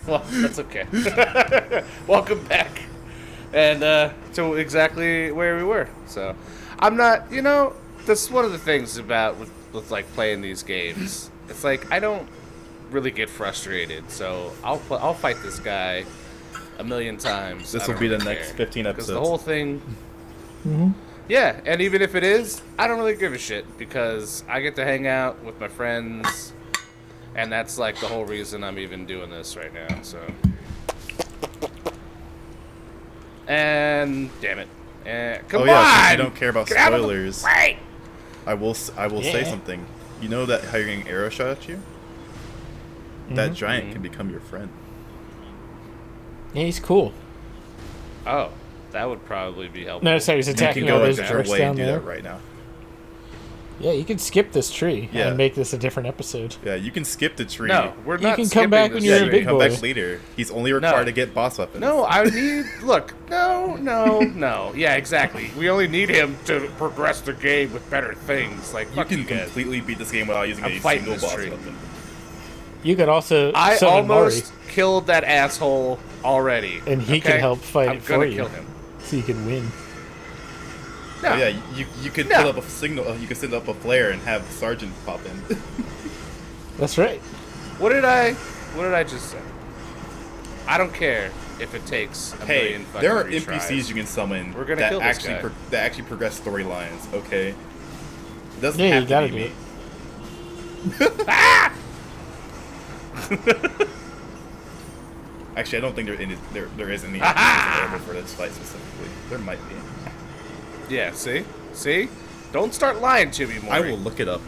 Well, that's okay. Welcome back. And to exactly where we were. So, I'm not, that's one of the things about with like playing these games. It's like I don't really get frustrated. So, I'll fight this guy a million times. This I will don't be the really next care. 15 Because the episodes. whole thing. Yeah, and even if it is, I don't really give a shit because I get to hang out with my friends, and that's like the whole reason I'm even doing this right now. So, and damn it, come on! Since you don't care about Get out of the spoilers, way! I will say something. You know that how you're getting arrow shot at you? That giant can become your friend. Yeah, he's cool. Oh, that would probably be helpful. No, sorry, he's You attacking can all go a those different jerks way down and do there. that right now. Yeah, you can skip this tree Yeah. and make this a different episode. Yeah, you can skip the tree. No, we're You not. can come skipping back this when you're yeah, a you shit. big can come boy. back later. He's only required to get boss weapons. No, I need. Look, no. Yeah, exactly. We only need him to progress the game with better things. Like, you fuck can you guys. completely beat this game without using I'm a fighting single this boss tree. weapon. You could also I summon almost killed that asshole already. Maury, and he okay? can help fight I'm it gonna for you, kill him. so you can win. No. Oh, yeah, you could No. put up a signal. You could send up a flare and have Sergeant pop in. That's right. What did I just say? I don't care if it takes a Hey, million fucking there are retries. NPCs you can summon We're gonna that kill this actually guy. that actually progress storylines. Okay, it doesn't Yeah, have you gotta to be do me. it. Actually, I don't think there is any NPCs available for this fight specifically. There might be. Yeah, see? Don't start lying to me, Maury. I will look it up.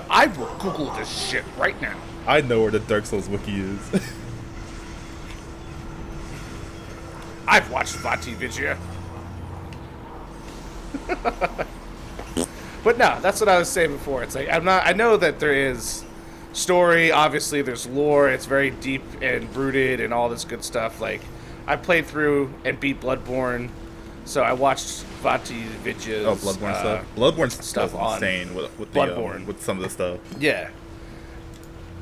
I will Google this shit right now. I know where the Dark Souls wiki is. I've watched Vati Vidya. But no, that's what I was saying before. It's like I know that there is story, obviously there's lore, it's very deep and rooted and all this good stuff. Like I played through and beat Bloodborne, so I watched Vati Vidya's Bloodborne stuff. Bloodborne stuff stuff on insane with Bloodborne. with some of the stuff. Yeah.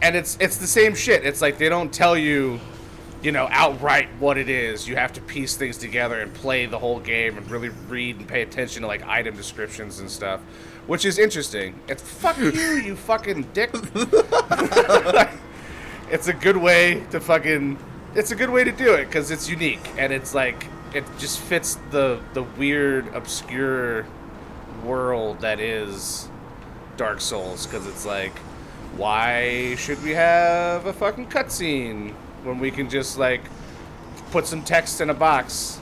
And it's the same shit. It's like they don't tell you, outright what it is. You have to piece things together and play the whole game and really read and pay attention to like item descriptions and stuff, which is interesting. It's fuck you, you fucking dick. It's a good way to do it because it's unique and it's like it just fits the weird obscure world that is Dark Souls, because it's like, why should we have a fucking cutscene when we can just like put some text in a box,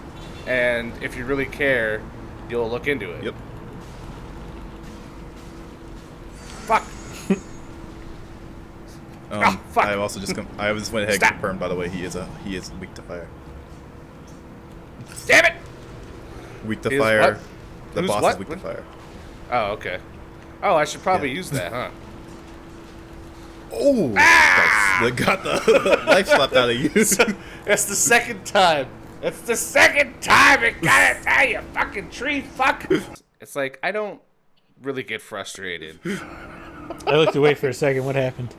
and if you really care, you'll look into it. Yep. Fuck. Fuck. I also I just went ahead Stop. and confirmed. By the way, he is weak to fire. Damn it. Weak to Is fire. what? The Who's boss what? is weak to fire. Oh, okay. Oh, I should probably Yeah. use that, huh? Oh! That got the life slapped out of you. That's the second time. That's the second time it gotta tell you, fucking tree fuck. It's like, I don't really get frustrated. I looked away for a second. What happened?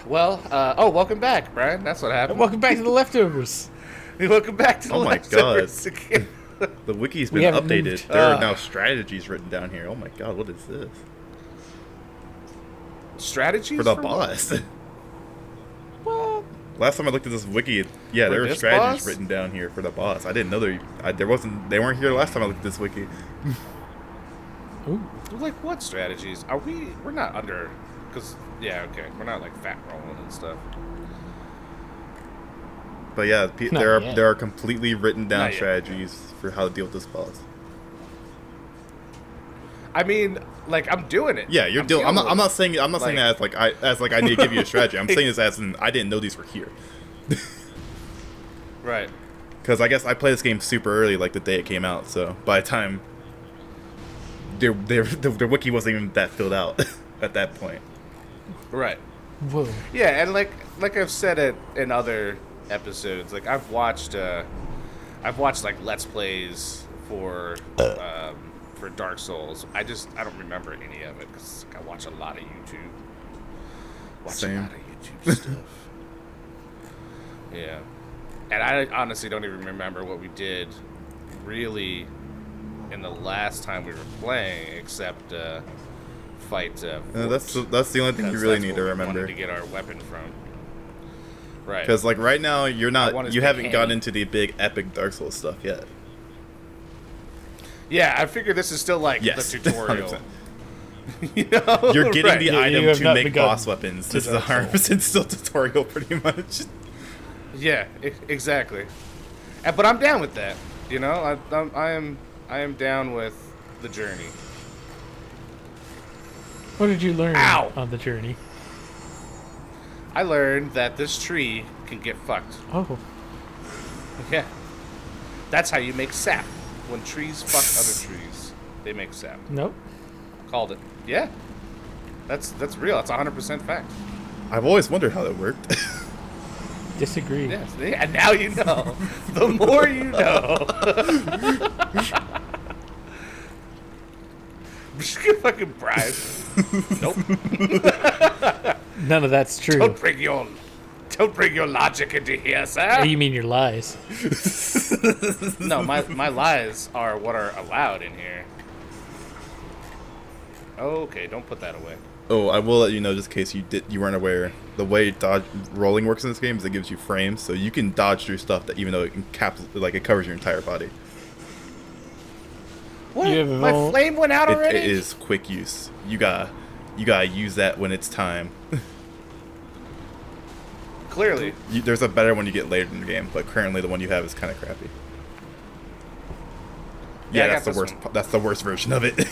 Well, welcome back, Brian. That's what happened. Welcome back to the leftovers. Welcome back to the Oh my Leftovers again. The wiki's We been haven't updated. moved. There are now strategies written down here. Oh my god, what is this? Strategies For the what? boss. What? Last time I looked at this wiki, yeah, For there were this strategies boss? written down here for the boss. I didn't know they weren't here last time I looked at this wiki. Ooh. Like, what strategies? We're not under, because, yeah, okay. We're not, like, fat rolling and stuff. But yeah, Not there yet. are completely written down Not yet. strategies for how to deal with this boss. I mean, like, I'm doing it. Yeah, you're I'm dealing. I'm dealing not with saying that as I need to give you a strategy. I'm saying this as in I didn't know these were here. it. Right. Because I guess I played this game super early, like the day it came out. So by the time the wiki wasn't even that filled out at that point. Right. Whoa. Yeah, and like I've said it in other episodes, like I've watched like Let's Plays for Dark Souls. I don't remember any of it because I watch a lot of YouTube. Watching a Same. lot of YouTube stuff. Yeah. And I honestly don't even remember what we did really in the last time we were playing, except fight. That's the only thing you because really that's need where to we remember. wanted to get our weapon from. Right. Because like right now, you want his haven't big gotten hammy. into the big epic Dark Souls stuff yet. Yeah, I figure this is still like Yes, the tutorial. 100%. You know? You're getting Right. the Yeah, you item have to not make begun boss weapons. to This is Dark 100% still tutorial, pretty much. Yeah, exactly. But I'm down with that. You know, I am down with the journey. What did you learn Ow! on the journey? I learned that this tree can get fucked. Oh, Yeah. That's how you make sap. When trees fuck other trees, they make sap. nope. Called it. Yeah. That's real. That's 100% fact. I've always wondered how that worked. Disagree. Yes. And now you know. The more you know. I'm just gonna fucking bribe. Nope. None of that's true. Don't bring your logic into here, sir. You mean your lies? No, my lies are what are allowed in here. Okay, don't put that away. Oh, I will let you know, just in case you weren't aware. The way dodge rolling works in this game is it gives you frames, so you can dodge through stuff that even though it covers your entire body. What? You have My all- flame went out already? It is quick use. You gotta use that when it's time. Clearly. There's a better one you get later in the game, but currently the one you have is kind of crappy. Yeah, I that's got the this worst. one. That's the worst version of it.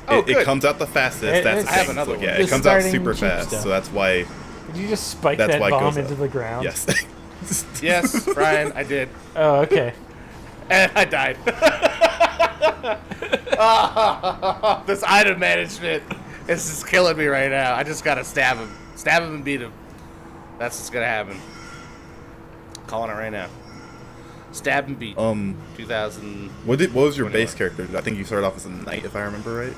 Oh, it good. comes out the fastest. That's the I have thing. another So, one. yeah, The it comes out starting super cheap fast. stuff. So that's why. Did you just spike That's that why it bomb goes into up. the ground? Yes. Yes, Brian, I did. Oh, okay. And I died. This item management is just killing me right now. I just gotta stab him. Stab him and beat him. That's what's gonna happen. Calling it right now. Stab and beat. 2000. What was your 21. base character? I think you started off as a knight, if I remember right.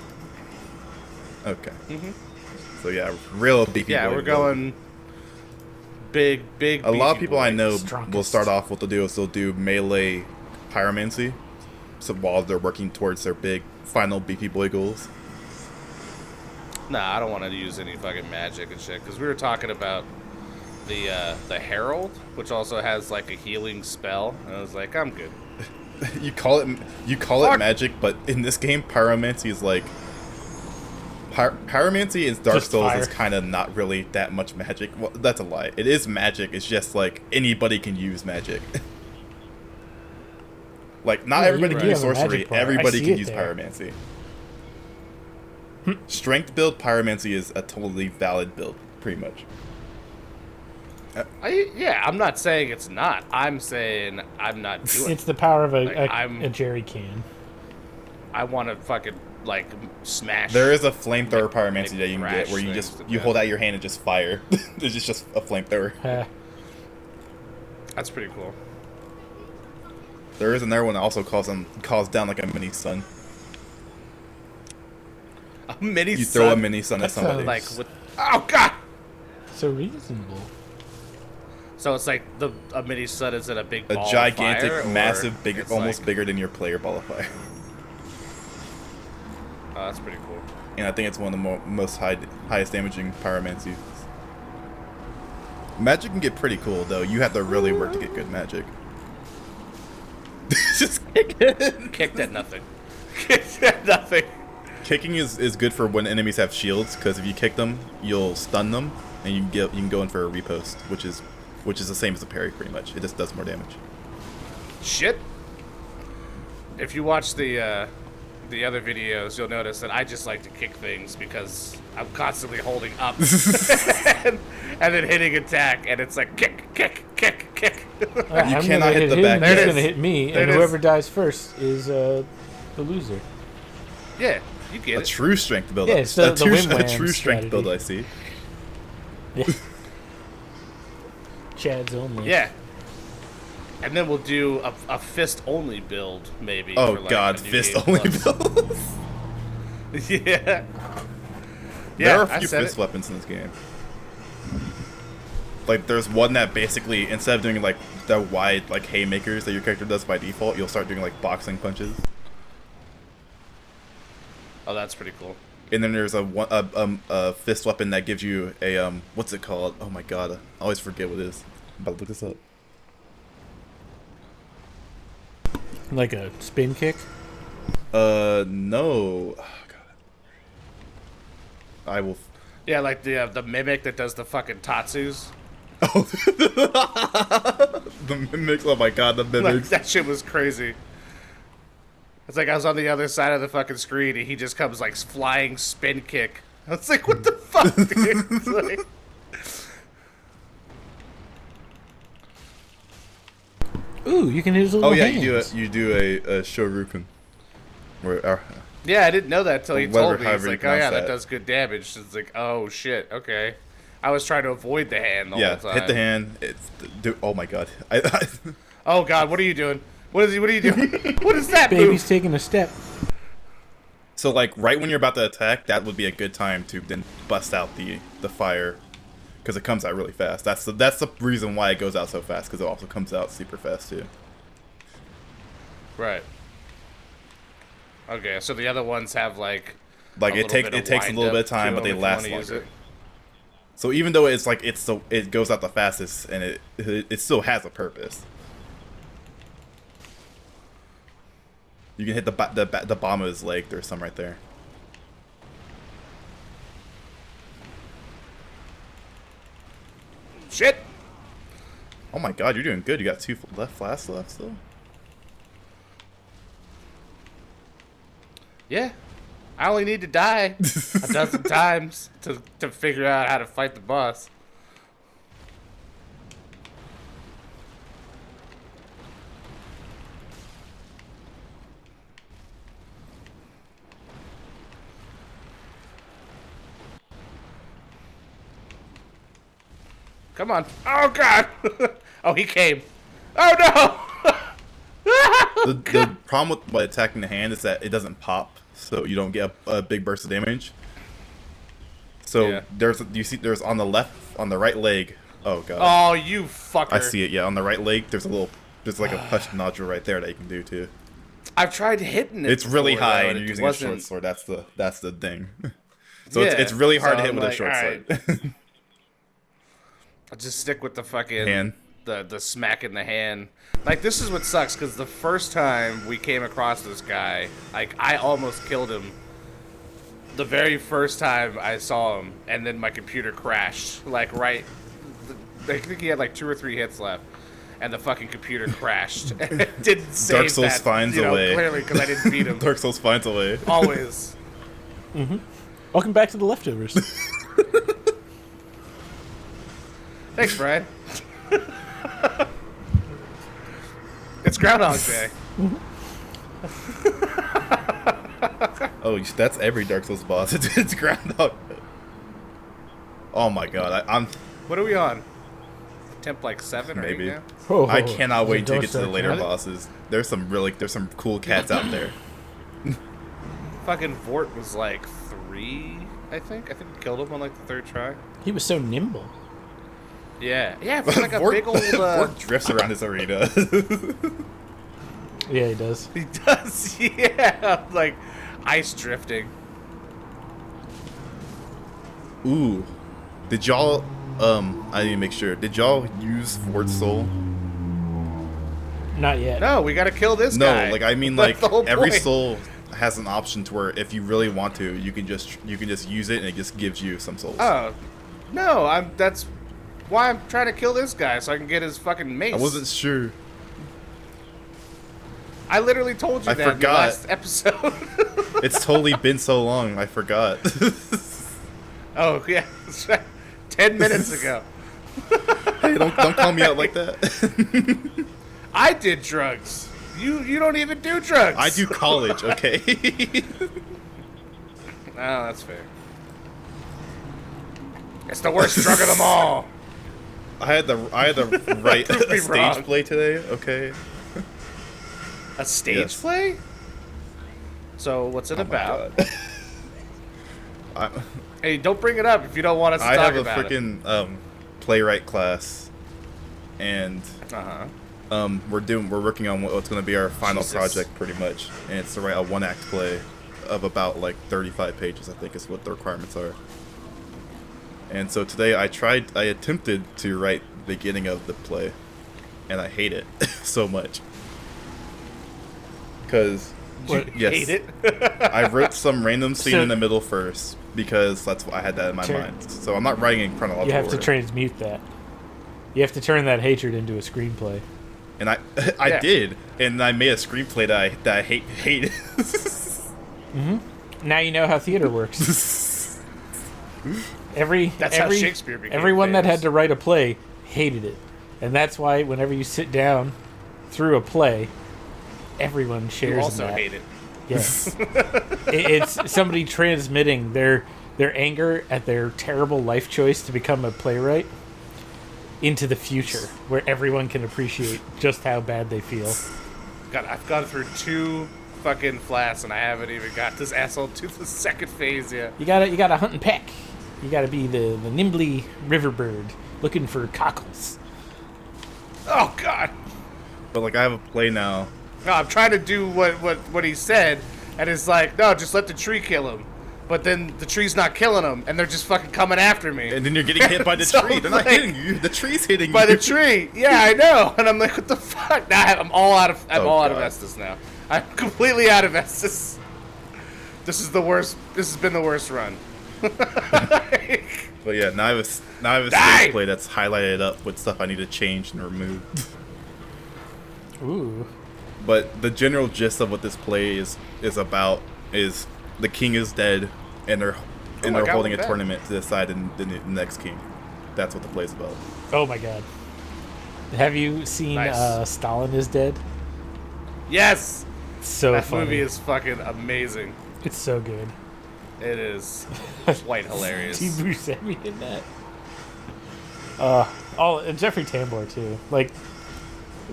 Okay. So yeah, real beefy. Yeah, boy we're build. going big. A lot of beefy people boy. I know will Strongest. start off what they'll do is they'll do melee pyromancy, so while they're working towards their big final beefy boy goals. Nah, I don't want to use any fucking magic and shit because we were talking about the Herald, which also has like a healing spell, and I was like, I'm good. You call it Fuck. magic, but in this game, pyromancy is like pyromancy in Dark Just Souls fire. is kind of not really that much magic. Well, that's a lie. It is magic. It's just like anybody can use magic. Like not Yeah, everybody you can do use have a sorcery. magic bar. I Everybody see can it use there. pyromancy. Strength build pyromancy is a totally valid build, pretty much. Yeah, I'm not saying it's not. I'm saying I'm not doing It's it. the power of Like, I'm- a jerry can. I want to fucking like smash. There is a flamethrower pyromancy Like that you can get thrash where you things just to you death. hold out your hand and just fire. It's just a flamethrower. That's pretty cool. There is another one that also calls down like a mini sun. A mini. You throw a sun, mini sun at That somebody. sounds- like with. Oh god. So reasonable. So it's like a mini sun is in a big A ball gigantic, of fire, or massive, bigger, it's almost like- bigger than your player ball of fire. Oh, that's pretty cool. And I think it's one of the most highest damaging pyromancies. Magic can get pretty cool though. You have to really work to get good magic. Just Kicked at nothing. Kicked at nothing. kicking is good for when enemies have shields, because if you kick them, you'll stun them, and you can go in for a repost, which is the same as a parry pretty much. It just does more damage. Shit. If you watch the other videos, you'll notice that I just like to kick things because I'm constantly holding up and then hitting attack, and it's like kick. I'm cannot gonna hit the him, back. He's There it gonna is. hit me, There and it is. whoever dies first is the loser. Yeah, you get A it. true strength build. Yeah, it's the a true win-win strength strategy. build. I see. Yeah. Chad's only. Yeah. And then we'll do a fist only build, maybe. Oh for like god, a New fist Game only Plus. build. Yeah. There are I a few said fist it. weapons in this game. Like, there's one that basically, instead of doing, like, the wide, like, haymakers that your character does by default, you'll start doing, like, boxing punches. Oh, that's pretty cool. And then there's a fist weapon that gives you a, what's it called? Oh my god, I always forget what it is. I'm about to look this up. Like a spin kick. No. Oh, god. I will... Yeah, like the mimic that does the fucking tatsus. Oh, the mimics! Oh my god, the Like, mimics! that shit was crazy. It's like I was on the other side of the fucking screen and he just comes like flying spin kick. I was like, what the fuck, dude? It's like, Ooh, you can hit his little Oh yeah, hands. you do a Shoryuken. Or, yeah, I didn't know that till he Whatever- told me. He's however you like, oh yeah, pronounce that that. does good damage. It's like, oh shit, okay. I was trying to avoid the hand the yeah, whole time. hit the hand. It's oh my god. Oh god, what are you doing? What are you doing? What is that Baby's move? taking a step. So like right when you're about to attack, that would be a good time to then bust out the fire, because it comes out really fast. That's the reason why it goes out so fast, because it also comes out super fast too. Right. Okay, so the other ones have like Like a it little bit of takes a little wind bit up of time, to but they them if you last wanna use longer. it. So even though it's like it goes out the fastest, and it still has a purpose. You can hit the bottom of his leg. There's some right there. Shit! Oh my god, you're doing good. You got 2 left flasks left still. Yeah. I only need to die a dozen times to figure out how to fight the boss. Come on. Oh god! Oh, he came. Oh no! The problem with attacking the hand is that it doesn't pop, so you don't get a big burst of damage. So Yeah. there's on the right leg. Oh god. Oh, you fucker. I see it. Yeah, on the right leg, there's like a push nodule right there that you can do too. I've tried hitting it. It's really before, high, though, and it you're using a wasn't- short sword. That's the thing. So Yeah, it's really hard so to hit I'm with a like, short alright. sword. I'll just stick with the fucking Hand. the smack in the hand. Like, this is what sucks, because the first time we came across this guy, like, I almost killed him the very first time I saw him, and then my computer crashed. Like, I think he had like 2 or 3 hits left, and the fucking computer crashed. And it didn't save Dark Souls that, finds a way. clearly, because I didn't beat him. Dark Souls finds a way. Always. Welcome back to the leftovers. Thanks, Brian. It's Groundhog Day. Oh, that's every Dark Souls boss. It's Groundhog. Oh my god, I'm What are we on? Temp like 7 or 8 Maybe. now? Oh, I cannot wait until to you get to the later bosses. There's some cool cats out there. Fucking Vort was like 3, I think. I think we killed him on like the 3rd try. He was so nimble. Yeah. Yeah, for like a Vort- big old... Vort drifts around his arena. Yeah, he does. He does, yeah. Like, ice drifting. Ooh, did y'all? I need to make sure. Did y'all use Vort's soul? Not yet. No, we gotta kill this No, guy. like I mean, That's like the whole every point. soul has an option to where if you really want to, you can just use it and it just gives you some souls. Oh. No, that's why I'm trying to kill this guy, so I can get his fucking mace. I wasn't sure. I literally told you I that in the forgot. last episode. It's totally been so long, I forgot. Oh, yeah. That's right. 10 minutes ago. Hey, don't call me out like that. I did drugs. You don't even do drugs. I do college, okay? No, that's fair. It's the worst drug of them all. I had the right Prove me stage wrong. play today, okay? A stage Yes. play? So, what's it Oh my about? God. I- Hey, don't bring it up if you don't want us to I talk have a about it. freaking playwright class, and we're working on what's going to be our final Jesus. project, pretty much, and it's to write a one-act play of about like 35 pages, I think is what the requirements are. And so today I attempted to write the beginning of the play, and I hate it so much. Because yes, Hate it? I wrote some random scene So- in the middle first because that's what I had that in my Sure. mind. So I'm not writing in chronological You have to order. transmute that. You have to turn that hatred into a screenplay. And I Yeah. did, and I made a screenplay that I hated. Now you know how theater works. That's how Shakespeare became everyone that famous. had to write a play hated it, and that's why whenever you sit down through a play, everyone shares You in also that. hate it. Yes, it's somebody transmitting their anger at their terrible life choice to become a playwright into the future, where everyone can appreciate just how bad they feel. God, I've gone through 2 fucking flats and I haven't even got this asshole to the second phase yet. You gotta hunt and peck. You gotta be the nimbly river bird looking for cockles. Oh God! But like I have a play now. No, I'm trying to do what he said, and it's like, no, just let the tree kill him. But then the tree's not killing him, and they're just fucking coming after me. And then you're getting hit by the So, tree. They're not like- hitting you. The tree's hitting By you. the tree, yeah, I know, and I'm like, what the fuck? Nah, I'm all out of Oh, all out of God. Estus now. I'm completely out of Estus. This is the worst. This has been the worst run. But yeah, now I have a Die! stage play that's highlighted up with stuff I need to change and remove. Ooh. But the general gist of what this play is about is the king is dead, and they're I got holding a one back. tournament to decide the next king. That's what the play's about. Oh my god. Have you seen Nice. Stalin is Dead? Yes, It's so that funny. movie is fucking amazing. It's so good. It is quite hilarious. Steve Buscemi in that. And Jeffrey Tambor too. Like,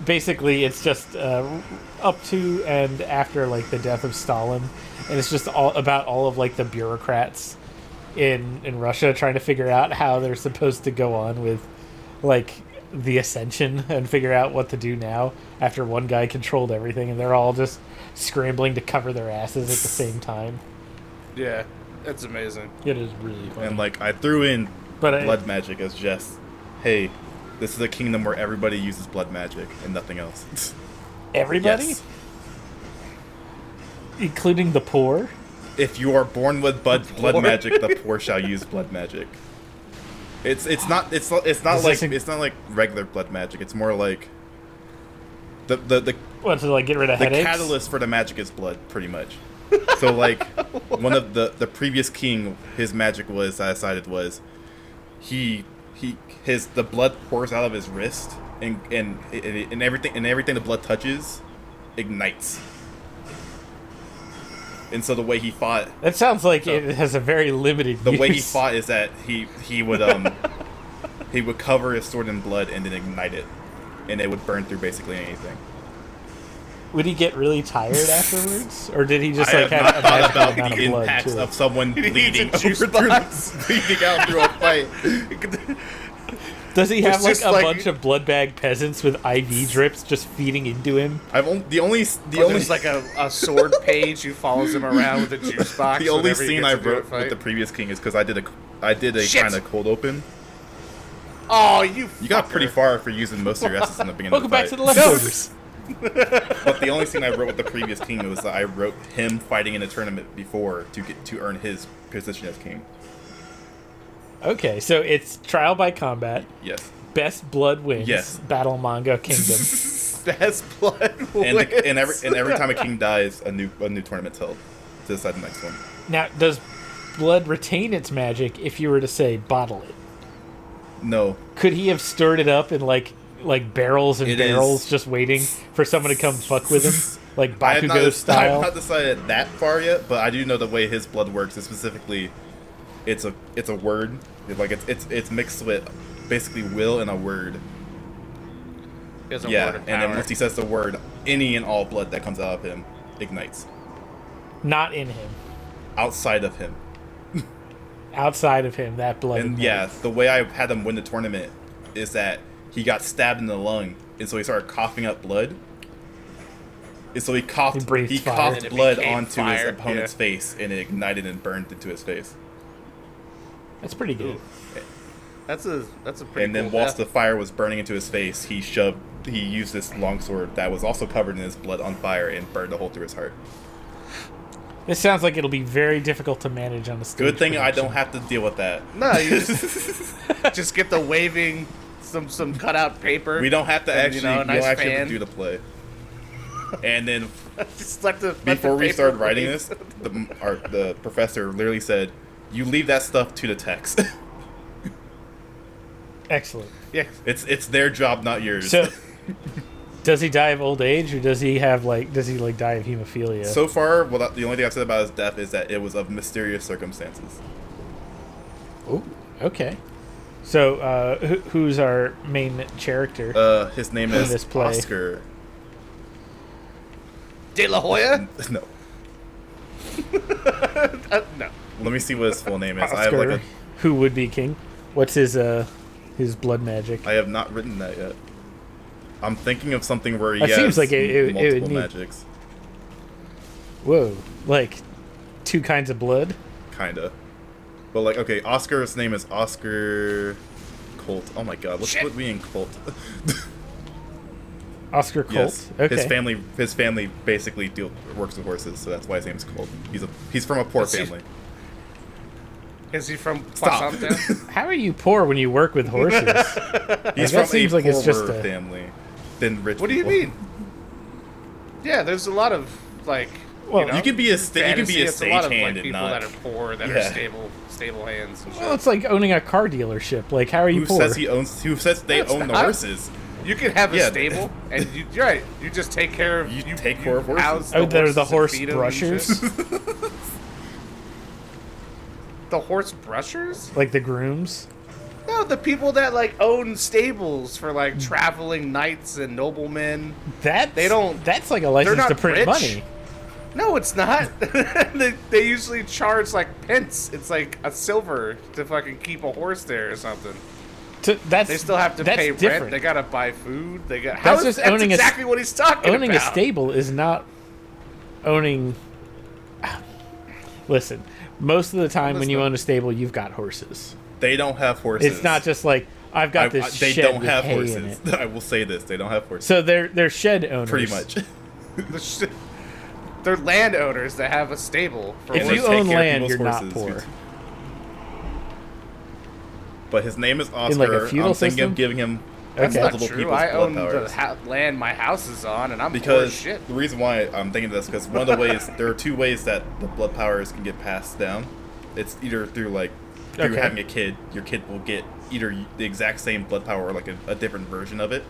basically, it's just up to and after like the death of Stalin, and it's just all about all of like the bureaucrats in Russia trying to figure out how they're supposed to go on with like the ascension and figure out what to do now after one guy controlled everything, and they're all just scrambling to cover their asses at the same time. Yeah, it's amazing. It is really funny. And like I threw in But blood magic as just, hey, this is a kingdom where everybody uses blood magic and nothing else. Everybody? Yes. Including the poor? If you are born with blood poor? magic, the poor shall use blood magic. It's not Is it's not like regular blood magic. It's more like the What, to like get rid of the headaches? catalyst for the magic is blood, pretty much. So like one of the previous king, his magic was I decided was the blood pours out of his wrist and everything the blood touches ignites. And so the way he fought That sounds like it has a very limited the use. way he fought is that he would he would cover his sword in blood and then ignite it, and it would burn through basically anything. Would he get really tired afterwards? Or did he just I like have have a not thought magical about amount the of blood impacts to it? of someone He needs bleeding a over juice through box. bleeding out through a fight. Does he have It's like just a like- bunch of blood bag peasants with IV drips just feeding into him? There's like a sword page who follows him around with a juice box. The only whenever he scene gets I into a wrote fight. with the previous king is because I did a Shit. kind of cold open. Oh, you! You got fucker. pretty far for using most of your S's in the beginning Welcome of the back fight. to the leftovers. But the only scene I wrote with the previous king was that I wrote him fighting in a tournament before to earn his position as king. Okay, so it's trial by combat, Yes. best blood wins, Yes. battle manga kingdom. Best blood And, wins. and every time a king dies, a new tournament's held to decide the next one. Now, does blood retain its magic if you were to say bottle it? No, Could he have stirred it up in like barrels and It barrels, is- just waiting for someone to come fuck with him, like I have Bakugo not style? decided that far yet, but I do know the way his blood works is specifically, it's a word, it's mixed with basically will and a word. He has a Yeah, word of and then power. once he says the word, any and all blood that comes out of him ignites Not in him. outside of him. outside of him, that blood. And yeah, the way I had him win the tournament is that he got stabbed in the lung, and so he started coughing up blood. And so he coughed And it blood became onto fire, his opponent's yeah. face, and it ignited and burned into his face. That's pretty good. That's a pretty. And then cool whilst death. the fire was burning into his face, he used this longsword that was also covered in his blood on fire and burned a hole through his heart. This sounds like it'll be very difficult to manage on the stage. Good thing I production. don't have to deal with that. No, you just get the waving some cutout paper. We don't have to and, actually. you know, a We nice don't actually have fan. to do the play. And then Just let the before we paper started writing wave. this, the professor literally said, "You leave that stuff to the text. Excellent. Yeah. It's their job, not yours." So, does he die of old age, or does he die of hemophilia? So far, well, the only thing I've said about his death is that it was of mysterious circumstances. Oh, okay. So, who's our main character? His name In is this play. Oscar. De La Hoya? No, No. let me see what his full name is. Oscar, I have like who would be king? What's his blood magic? I have not written that yet. I'm thinking of something where he It has seems like it would multiple need- magics. Whoa, like 2 kinds of blood? Kinda. But like, okay, Oscar's name is Oscar Colt. Oh my god, let's Shit. put me in Colt. Oscar Colt? Yes. Okay. His family basically works with horses, so that's why his name's Colt. He's from a poor Let's see. family. Is he from Stop. Poisson? How are you poor when you work with horses? He's that from seems a like it's just poorer a- family than rich What do you people. mean? Yeah, there's a lot of like. Well, you know, You can be a fantasy. It's a lot of, stagehand like, and people not. that are poor that Yeah. are stable hands and shit. Well, it's like owning a car dealership. Like, how are you Who poor? says Who says they That's own the not- horses? You can have a Yeah. stable, and you're right. You just take care of. You take care of horses. house Oh, they're the horses and horse feed 'em and shit. brushers? The horse brushers? Like the grooms? No, the people that like own stables for like traveling knights and noblemen. They don't- That's like a license not to print rich. money. No, it's not. they usually charge like pence. It's like a silver to fucking keep a horse there or something. That's They still have to that's pay different. rent. They gotta buy food. They got. That's just that's owning exactly what he's talking owning about. a stable is not owning. Listen, most of the time when you Listen. own a stable, you've got horses. They don't have horses. It's not just like I've got this They shed don't with have hay horses. in it. I will say this: they don't have horses. So they're shed owners. Pretty much. They're landowners that have a stable. For If horses. you own Take care of land, people's you're not horses. poor. But his name is Oscar. In, like, a feudal I'm thinking system? of giving him That's Okay. not multiple true. people's I blood own the powers. land my house is on, and I'm poor as Because shit. the reason why I'm thinking of this because one of the ways there are 2 ways that the blood powers can get passed down. It's either through through Okay. having a kid. Your kid will get either the exact same blood power or like a different version of it,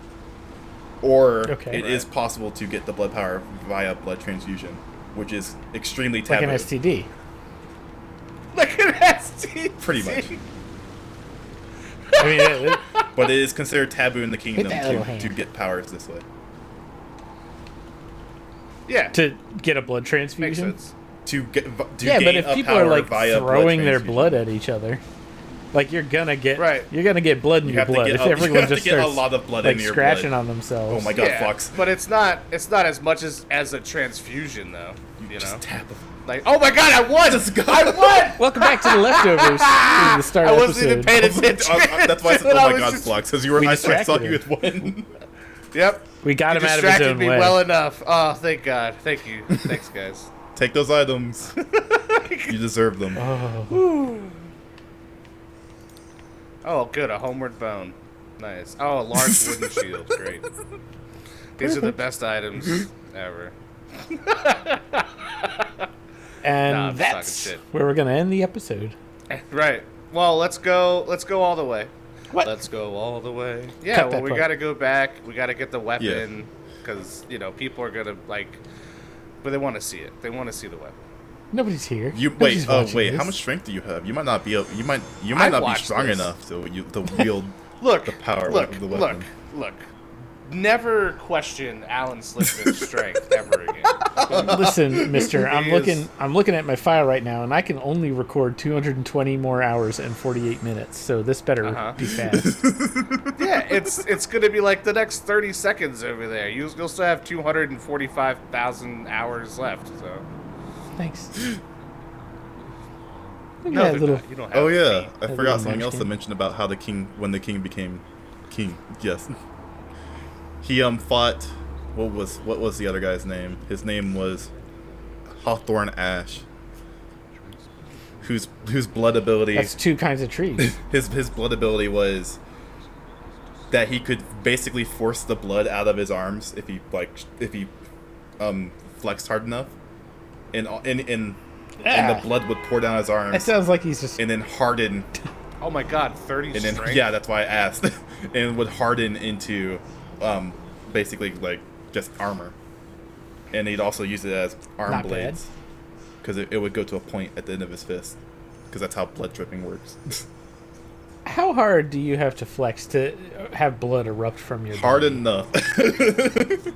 or Okay. it is possible to get the blood power via blood transfusion, which is extremely Like taboo. an STD. Like an STD. Pretty much. I mean, But it is considered taboo in the kingdom that little hand. to get powers this way. Yeah. to get a blood Makes transfusion. sense. To Yeah, gain but if a people are power like via throwing their transfusion. blood at each other, like you're gonna get Right. you're gonna get blood in You your have to blood get if a- you everyone have to just get a starts lot of blood like into your scratching blood. on themselves. Oh my god, Yeah, Fox! but it's not as much as a transfusion though. You know, Just tap him. like oh my god, I won! Just go. I won! Welcome back to the leftovers. the start I episode. wasn't even paying attention. That's why I said, When "Oh I my was god, just- Fox!" Because We I saw distracted you had won. Yep. We got You him out of his distracted own me way. well enough. Oh, thank God. Thank you. Thanks, guys. Take those items. You deserve them. Oh, good. A homeward bone. Nice. Oh, a large wooden shield. Great. These are the best items ever. And Nah, I'm just that's talking shit. where we're gonna end the episode. Right. Well, let's go. Let's go all the way. What? Let's go all the way. Yeah. Cut Well, that we part. got to go back. We got to get the weapon because people are gonna but they want to see it. They want to see the weapon. Nobody's here. You Nobody's watching wait. this. How much strength do you have? You might not be. You might I not be watched strong this. enough to wield Look. the power Look. of the Look. weapon. Look. never question Alan Slickman's strength ever again. Listen, Mister, I'm He looking. is- I'm looking at my file right now, and I can only record 220 more hours and 48 minutes. So this better be fast. Yeah, it's gonna be like the next 30 seconds over there. You'll still have 245,000 hours left. So Thanks. Look no, at that they're little. not. You don't have Oh yeah, feet. I That forgot little something else to munchkin. mention about how when the king became king. Yes, he fought. What was the other guy's name? His name was Hawthorne Ash, whose blood ability. That's two kinds of trees. His blood ability was that he could basically force the blood out of his arms if he flexed hard enough, and the blood would pour down his That arms sounds like he's just. and then harden. Oh my God, 30 And then strength. yeah, that's why I asked. And it would harden into basically like just armor. And he'd also use it as arm Not bad. blades because it would go to a point at the end of his fist because that's how blood dripping works. How hard do you have to flex to have blood erupt from your Hard body? enough.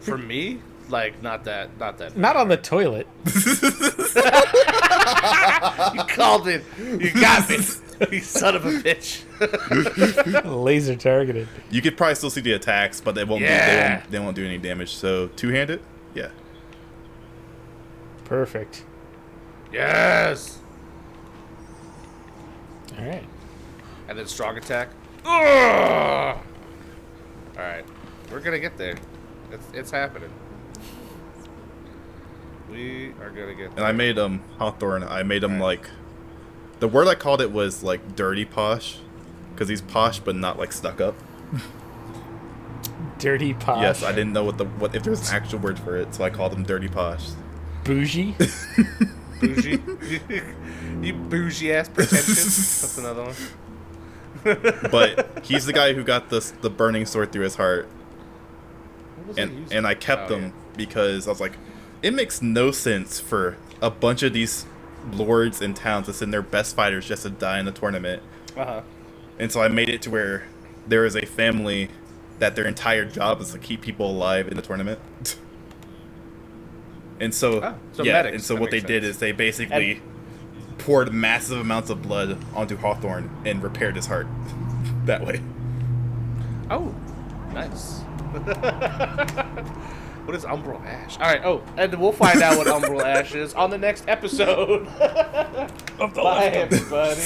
For me, like not that. Not on the toilet. You called it. You got me. You son of a bitch. Laser targeted. You could probably still see the attacks, but they won't. Yeah. They won't do any damage. So two-handed, yeah. Perfect. Yes. All right. And then strong attack. Ugh! All right, we're gonna get there. It's happening. We are gonna get And there. I made Hawthorne. I made him like, the word I called it was like dirty posh, because he's posh but not like stuck up. Dirty posh. Yes, I didn't know what if there's an actual word for it, so I called him dirty posh. Bougie. Bougie. You bougie ass pretentious. That's another one. But he's the guy who got the burning sword through his heart, What was I using? and I kept Oh, him because I was like, it makes no sense for a bunch of these lords and towns to send their best fighters just to die in the tournament. Yeah. Uh-huh. And so I made it to where there is a family that their entire job is to keep people alive in the tournament. And so, So yeah, medics, and so that what they makes did sense. is they basically poured massive amounts of blood onto Hawthorne and repaired his heart that way. Oh, nice. What is Umbral Ash? All right. Oh, and we'll find out what Umbral Ash is on the next episode. Of the Bye, everybody.